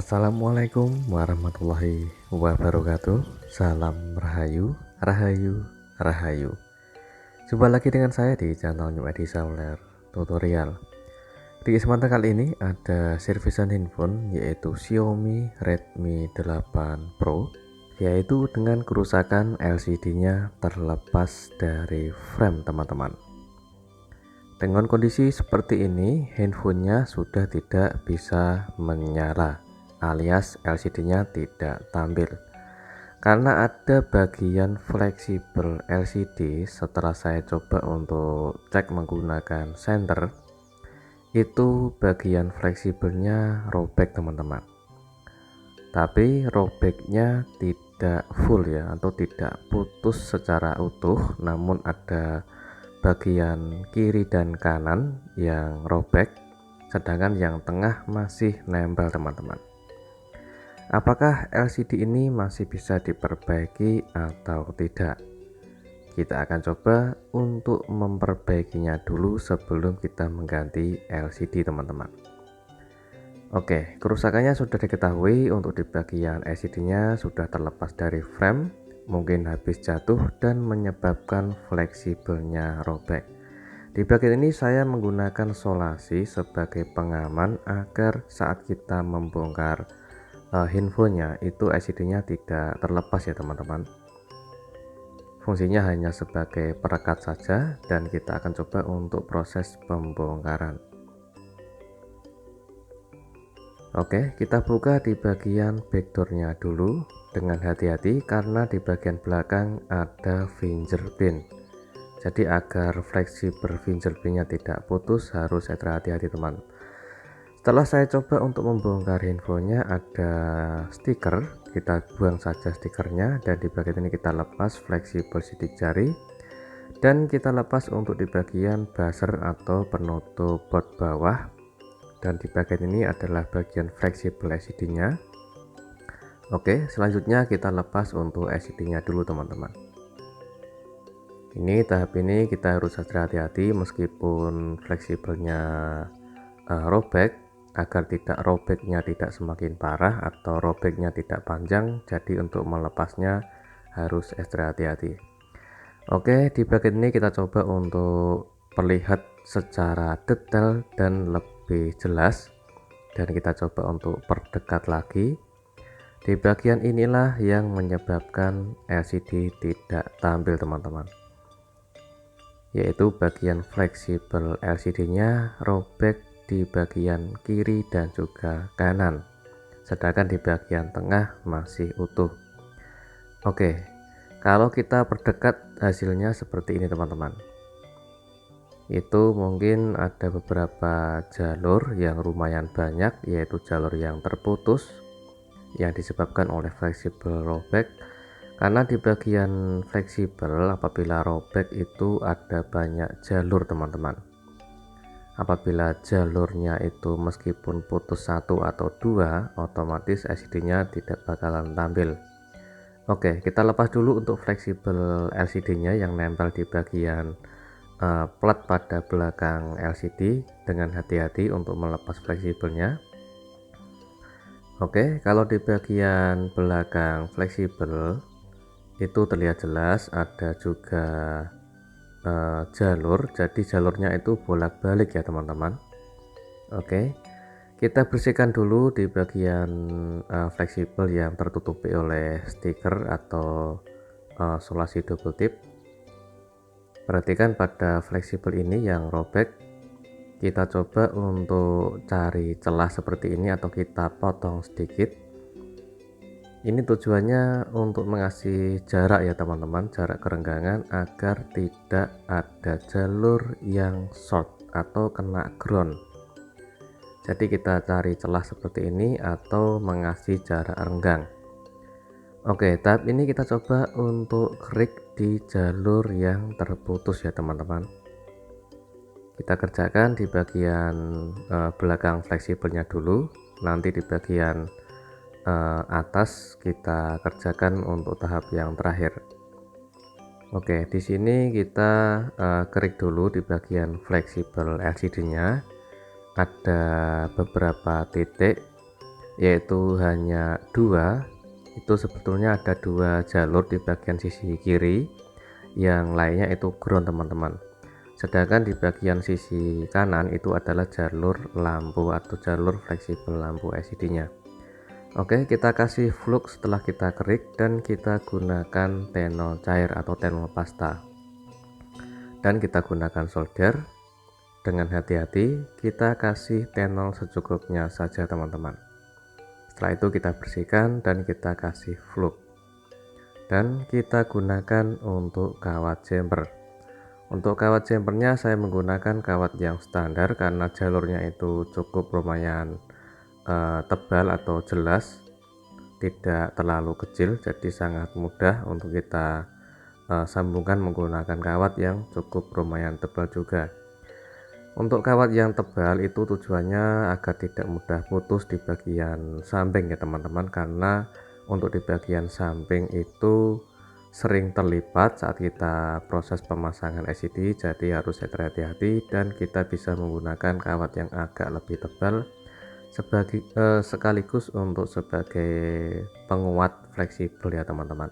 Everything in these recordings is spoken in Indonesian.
Assalamualaikum warahmatullahi wabarakatuh. Salam Rahayu, Rahayu, Rahayu. Jumpa lagi dengan saya di channel New Edi Sauler Tutorial. Di kesempatan kali ini ada servisan handphone yaitu Xiaomi Redmi 8 Pro, yaitu dengan kerusakan LCD-nya terlepas dari frame teman-teman. Dengan kondisi seperti ini, handphonenya sudah tidak bisa menyala, alias LCD-nya tidak tampil. Karena ada bagian fleksibel LCD, setelah saya coba untuk cek menggunakan senter, itu bagian fleksibelnya robek teman-teman. Tapi robeknya tidak full ya, atau tidak putus secara utuh, namun ada bagian kiri dan kanan yang robek, sedangkan yang tengah masih nempel teman-teman. Apakah LCD ini masih bisa diperbaiki atau tidak? Kita akan coba untuk memperbaikinya dulu sebelum kita mengganti LCD teman-teman. Oke, kerusakannya sudah diketahui. Untuk di bagian LCD-nya sudah terlepas dari frame, mungkin habis jatuh dan menyebabkan fleksibelnya robek. Di bagian ini saya menggunakan solasi sebagai pengaman agar saat kita membongkar handphonenya itu LCD-nya tidak terlepas ya teman-teman. Fungsinya hanya sebagai perekat saja dan kita akan coba untuk proses pembongkaran. Oke, kita buka di bagian backdoornya dulu dengan hati-hati karena di bagian belakang ada fingerprint. Jadi agar fleksibel fingerprintnya tidak putus harus hati-hati teman. Setelah saya coba untuk membongkar handphonenya, ada stiker, kita buang saja stikernya dan di bagian ini kita lepas fleksibel sidik jari dan kita lepas untuk di bagian buzzer atau penutup baut bawah. Dan di bagian ini adalah bagian fleksibel LCD-nya. Oke, selanjutnya kita lepas untuk LCD-nya dulu teman-teman. Ini tahap ini kita harus hati-hati meskipun fleksibelnya robek, agar tidak robeknya tidak semakin parah atau robeknya tidak panjang. Jadi untuk melepasnya harus ekstra hati-hati. Oke, di bagian ini kita coba untuk perlihat secara detail dan lebih jelas, dan kita coba untuk perdekat lagi. Di bagian inilah yang menyebabkan LCD tidak tampil teman-teman, yaitu bagian fleksibel LCD-nya robek di bagian kiri dan juga kanan, sedangkan di bagian tengah masih utuh. Oke, kalau kita perdekat hasilnya seperti ini teman-teman. Itu mungkin ada beberapa jalur yang lumayan banyak, yaitu jalur yang terputus yang disebabkan oleh fleksibel robek. Karena di bagian fleksibel apabila robek itu ada banyak jalur teman-teman. Apabila jalurnya itu meskipun putus satu atau dua, otomatis LCD-nya tidak bakalan tampil. Oke, kita lepas dulu untuk fleksibel LCD-nya yang nempel di bagian plat pada belakang LCD dengan hati-hati untuk melepas fleksibelnya. Oke, kalau di bagian belakang fleksibel itu terlihat jelas ada juga jalur, jadi jalurnya itu bolak-balik ya teman-teman. Oke, kita bersihkan dulu di bagian fleksibel yang tertutupi oleh stiker atau solasi double tip. Perhatikan pada fleksibel ini yang robek, kita coba untuk cari celah seperti ini atau kita potong sedikit. Ini tujuannya untuk mengasih jarak ya teman-teman, jarak kerenggangan agar tidak ada jalur yang short atau kena ground. Jadi kita cari celah seperti ini atau mengasih jarak renggang. Oke, tahap ini kita coba untuk kerik di jalur yang terputus ya teman-teman. Kita kerjakan di bagian belakang fleksibelnya dulu, nanti di bagian atas kita kerjakan untuk tahap yang terakhir. Oke, di sini kita kerik dulu di bagian fleksibel LCD-nya. Ada beberapa titik yaitu hanya dua. Itu sebetulnya ada dua jalur di bagian sisi kiri, yang lainnya itu ground teman-teman. Sedangkan di bagian sisi kanan itu adalah jalur lampu atau jalur fleksibel lampu LCD nya. Oke, kita kasih flux setelah kita kerik dan kita gunakan tenol cair atau tenol pasta, dan kita gunakan solder. Dengan hati-hati kita kasih tenol secukupnya saja teman-teman. Setelah itu kita bersihkan dan kita kasih flux, dan kita gunakan untuk kawat jumper. Untuk kawat jumpernya saya menggunakan kawat yang standar karena jalurnya itu cukup lumayan tebal atau jelas, tidak terlalu kecil, jadi sangat mudah untuk kita sambungkan menggunakan kawat yang cukup lumayan tebal juga. Untuk kawat yang tebal itu tujuannya agar tidak mudah putus di bagian samping ya teman-teman, karena untuk di bagian samping itu sering terlipat saat kita proses pemasangan LCD, jadi harus hati-hati dan kita bisa menggunakan kawat yang agak lebih tebal sekaligus untuk sebagai penguat fleksibel ya teman-teman.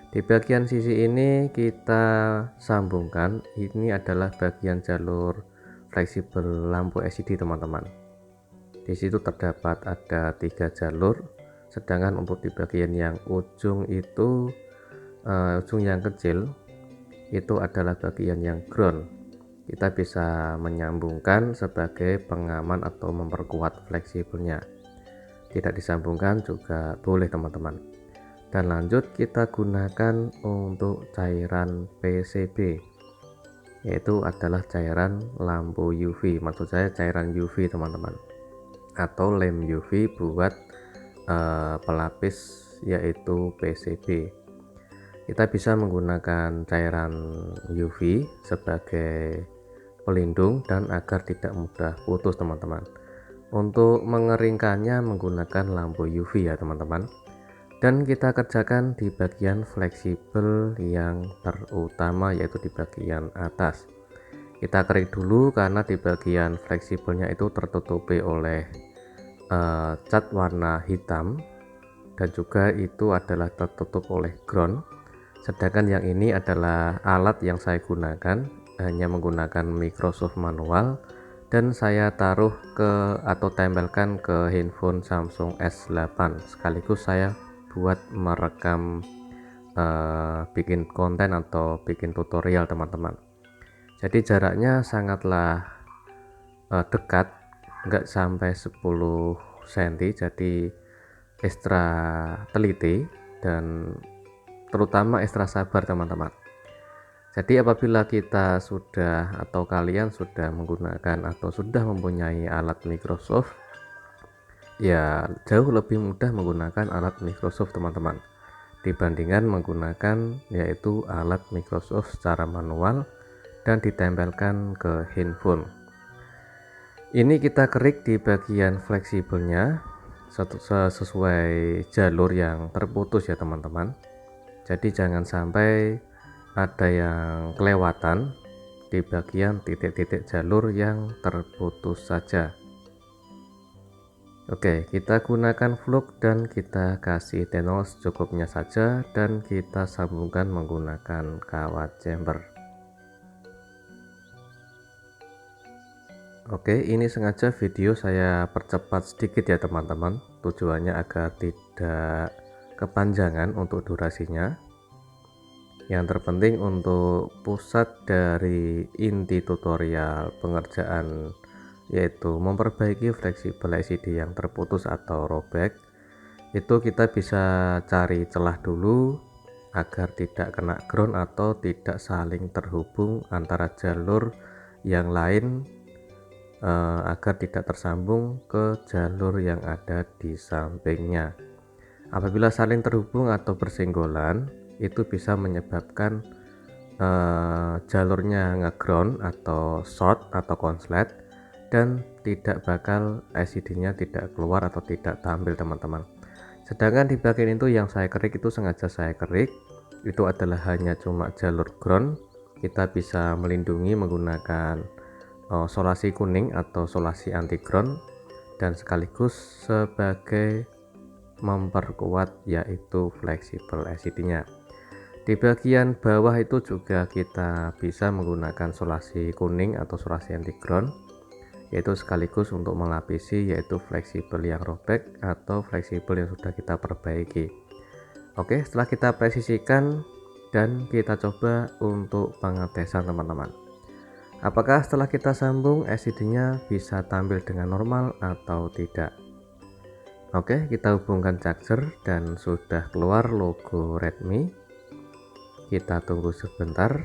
Di bagian sisi ini kita sambungkan, ini adalah bagian jalur fleksibel lampu LCD teman-teman. Di situ terdapat ada 3 jalur, sedangkan untuk di bagian yang ujung itu ujung yang kecil itu adalah bagian yang ground. Kita bisa menyambungkan sebagai pengaman atau memperkuat fleksibelnya. Tidak disambungkan juga boleh teman-teman. Dan lanjut kita gunakan untuk cairan PCB, yaitu adalah cairan lampu UV, maksud saya cairan UV teman-teman, atau lem UV buat pelapis yaitu PCB. Kita bisa menggunakan cairan UV sebagai pelindung dan agar tidak mudah putus teman-teman. Untuk mengeringkannya menggunakan lampu UV ya teman-teman. Dan kita kerjakan di bagian fleksibel yang terutama, yaitu di bagian atas. Kita kerik dulu karena di bagian fleksibelnya itu tertutupi oleh cat warna hitam, dan juga itu adalah tertutup oleh ground. Sedangkan yang ini adalah alat yang saya gunakan, hanya menggunakan Microsoft manual, dan saya taruh ke atau tempelkan ke handphone Samsung S8, sekaligus saya buat merekam bikin konten atau bikin tutorial teman-teman. Jadi jaraknya sangatlah dekat, enggak sampai 10 cm, jadi ekstra teliti dan terutama ekstra sabar teman-teman. Jadi apabila kita sudah atau kalian sudah menggunakan atau sudah mempunyai alat Microsoft, ya jauh lebih mudah menggunakan alat Microsoft teman-teman dibandingkan menggunakan yaitu alat Microsoft secara manual dan ditempelkan ke handphone. Ini kita kerik di bagian fleksibelnya sesuai jalur yang terputus ya teman-teman. Jadi jangan sampai ada yang kelewatan di bagian titik-titik jalur yang terputus saja. Oke, kita gunakan flux dan kita kasih tenol secukupnya saja, dan kita sambungkan menggunakan kawat jumper. Oke, ini sengaja video saya percepat sedikit ya teman-teman, tujuannya agar tidak kepanjangan untuk durasinya. Yang terpenting untuk pusat dari inti tutorial pengerjaan, yaitu memperbaiki fleksibel LCD yang terputus atau robek, itu kita bisa cari celah dulu agar tidak kena ground atau tidak saling terhubung antara jalur yang lain, agar tidak tersambung ke jalur yang ada di sampingnya. Apabila saling terhubung atau bersenggolan, itu bisa menyebabkan jalurnya ngeground atau short atau konslet, dan tidak bakal LCD-nya tidak keluar atau tidak tampil teman-teman. Sedangkan di bagian itu yang saya kerik itu sengaja saya kerik, itu adalah hanya cuma jalur ground. Kita bisa melindungi menggunakan solasi kuning atau solasi anti ground, dan sekaligus sebagai memperkuat yaitu fleksibel LCD-nya. Di bagian bawah itu juga kita bisa menggunakan solasi kuning atau solasi anti ground, yaitu sekaligus untuk melapisi yaitu fleksibel yang robek atau fleksibel yang sudah kita perbaiki. Oke, setelah kita presisikan dan kita coba untuk pengetesan teman-teman, apakah setelah kita sambung LCD-nya bisa tampil dengan normal atau tidak. Oke, kita hubungkan charger dan sudah keluar logo Redmi. Kita tunggu sebentar,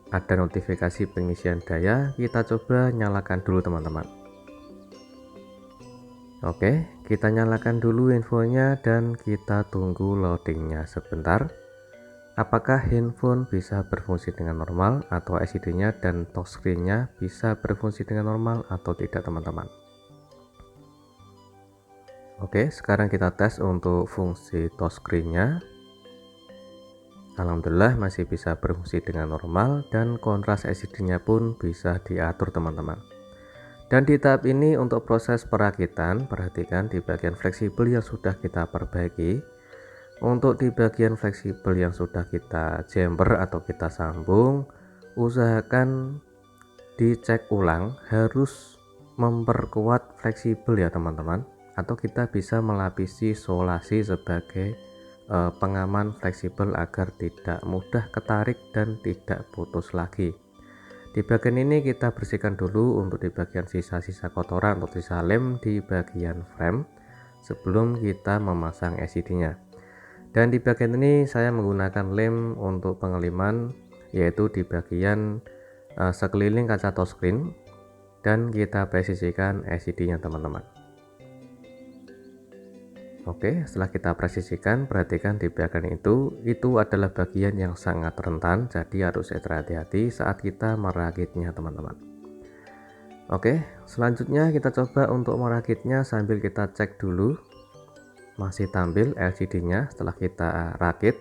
ada notifikasi pengisian daya, kita coba nyalakan dulu teman-teman. Oke, kita nyalakan dulu infonya dan kita tunggu loadingnya sebentar. Apakah handphone bisa berfungsi dengan normal atau LCD-nya dan touchscreen-nya bisa berfungsi dengan normal atau tidak teman-teman. Oke, sekarang kita tes untuk fungsi touchscreen-nya. Alhamdulillah masih bisa berfungsi dengan normal dan kontras LCD-nya pun bisa diatur teman-teman. Dan di tahap ini untuk proses perakitan, perhatikan di bagian fleksibel yang sudah kita perbaiki. Untuk di bagian fleksibel yang sudah kita jumper atau kita sambung, usahakan dicek ulang, harus memperkuat fleksibel ya teman-teman, atau kita bisa melapisi solasi sebagai pengaman fleksibel agar tidak mudah ketarik dan tidak putus lagi. Di bagian ini kita bersihkan dulu untuk di bagian sisa-sisa kotoran atau sisa lem di bagian frame sebelum kita memasang LCD-nya. Dan di bagian ini saya menggunakan lem untuk pengeliman, yaitu di bagian sekeliling kaca touchscreen, dan kita presisikan LCD-nya teman-teman. Oke, setelah kita presisikan, perhatikan di bagian itu adalah bagian yang sangat rentan, jadi harus hati-hati saat kita merakitnya teman-teman. Oke, selanjutnya kita coba untuk merakitnya sambil kita cek dulu masih tampil LCD-nya setelah kita rakit.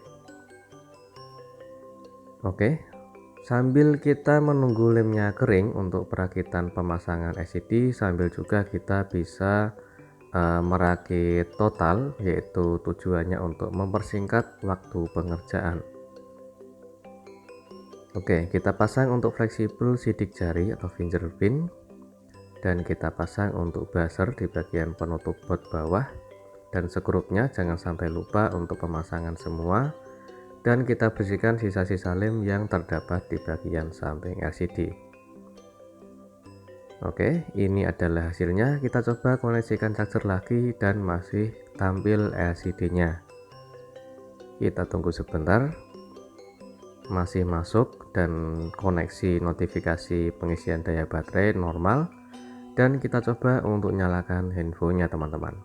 Oke, sambil kita menunggu lemnya kering untuk perakitan pemasangan LCD, sambil juga kita bisa merakit total, yaitu tujuannya untuk mempersingkat waktu pengerjaan. Oke, kita pasang untuk fleksibel sidik jari atau fingerprint, dan kita pasang untuk buzzer di bagian penutup baut bawah, dan sekrupnya jangan sampai lupa untuk pemasangan semua, dan kita bersihkan sisa-sisa lem yang terdapat di bagian samping LCD. Oke, ini adalah hasilnya. Kita coba koneksikan charger lagi dan masih tampil LCD-nya. Kita tunggu sebentar, masih masuk dan koneksi notifikasi pengisian daya baterai normal, dan kita coba untuk nyalakan handphonenya teman-teman.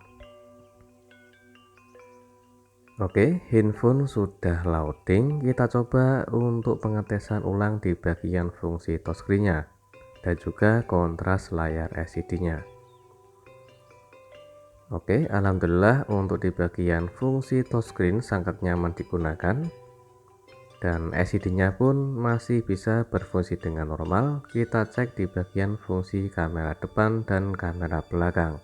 Oke, handphone sudah loading. Kita coba untuk pengetesan ulang di bagian fungsi touchscreen-nya dan juga kontras layar LCD-nya. Oke, alhamdulillah untuk di bagian fungsi touchscreen sangat nyaman digunakan, dan LCD-nya pun masih bisa berfungsi dengan normal. Kita cek di bagian fungsi kamera depan dan kamera belakang.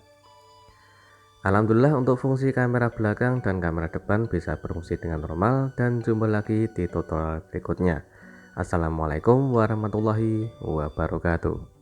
Alhamdulillah untuk fungsi kamera belakang dan kamera depan bisa berfungsi dengan normal, dan jumpa lagi di tutorial berikutnya. Assalamualaikum warahmatullahi wabarakatuh.